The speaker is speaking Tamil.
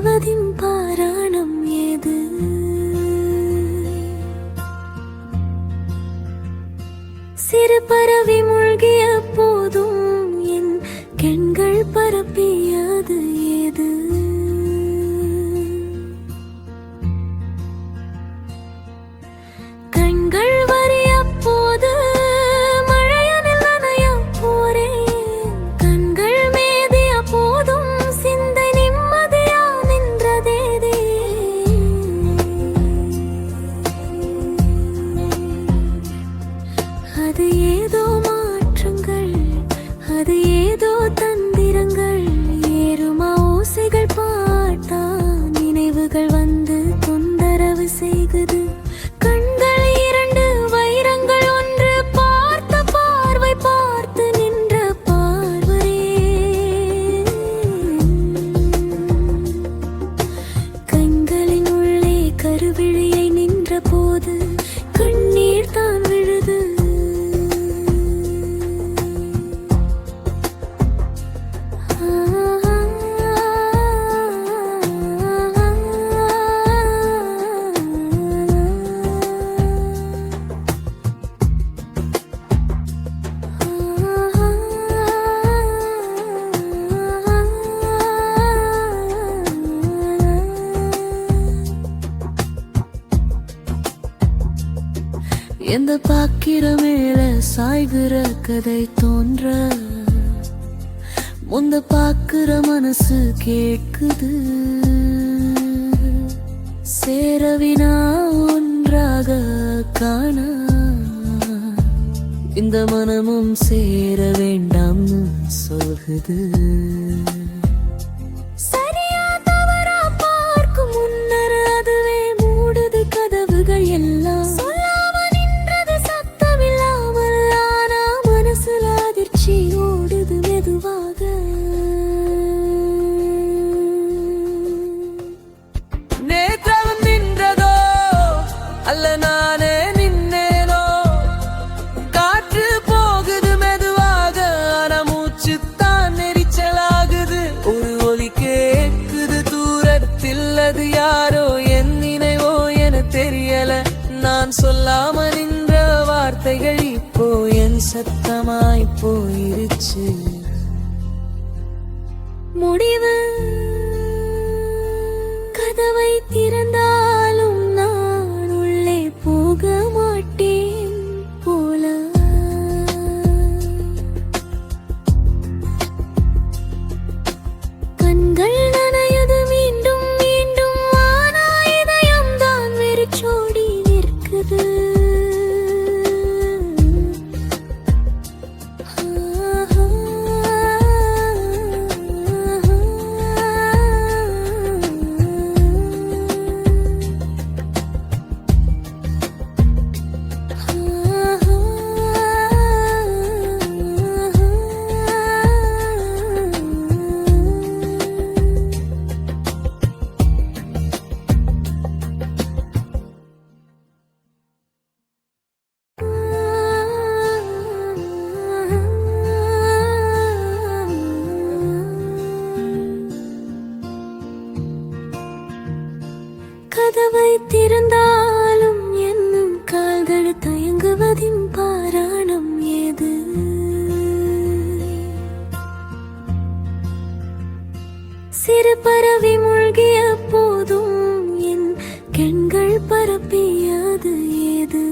தயங்குவதின் பாராணம் ஏது? சிறு பறவை மூழ்கிய போதும் என் கண்கள் பரப்பியது ஏது? கண்கள் வறிய போது மழையனில் நனைய போறேன். கண்கள் மேதிய போதும் சிந்தை நிம்மதியா நின்றதேதே. அது ஏதோ மாற்றங்கள், அது ஏதோ தந்திரங்கள். ஏறுமா ஓசைகள் பாட்டா நினைவுகள் வந்து தொந்தரவு செய்குது. கண்கள் இரண்டு வைரங்கள், ஒன்று பார்த்த பார்வை பார்த்து நின்ற பார்வரே. கண்களின் உள்ளே கருவிழியை நின்ற போது கண்ணீர் தான் விழுது. எந்த பாக்கிர மேல சாய்கிற கதை தோன்ற முந்த பாக்குற மனசு கேட்குது. சேரவினா ஒன்றாக காண இந்த மனமும் சேர வேண்டாம்னு சொல்குது. சரியா தவறா பார்க்கும் முன்னர் அதுவே மூடுது கதவுகள் எல்லாம். ஓடுது மெதுவாக. நேற்றம் நின்றதோ அல்ல நானே நின்னேனோ. காற்று போகுது மெதுவாக, ஆனா மூச்சு தான் நெரிச்சலாகுது. ஒரு ஒலி கேக்குது தூரத்தில், அது யாரோ என் நினைவோ என தெரியல. நான் சொல்லாம நின்ற வார்த்தைகள் இப்போ என் சத்தமாய் போயிருச்சு. முடிவு கதவை திறந்தாலும் நான் உள்ளே போக மாட்டேன் போல. கண்கள் நனையது மீண்டும் மீண்டும், ஆனா இதயம் தான் வெறிச்சோடி நிற்குது. கதவை திறந்தாலும் என்னும் கால்கள் தயங்குவதின் பாராணம் ஏது? சிறு பறவை மூழ்கிய போதும் என் கண்கள் பரப்பியது ஏது?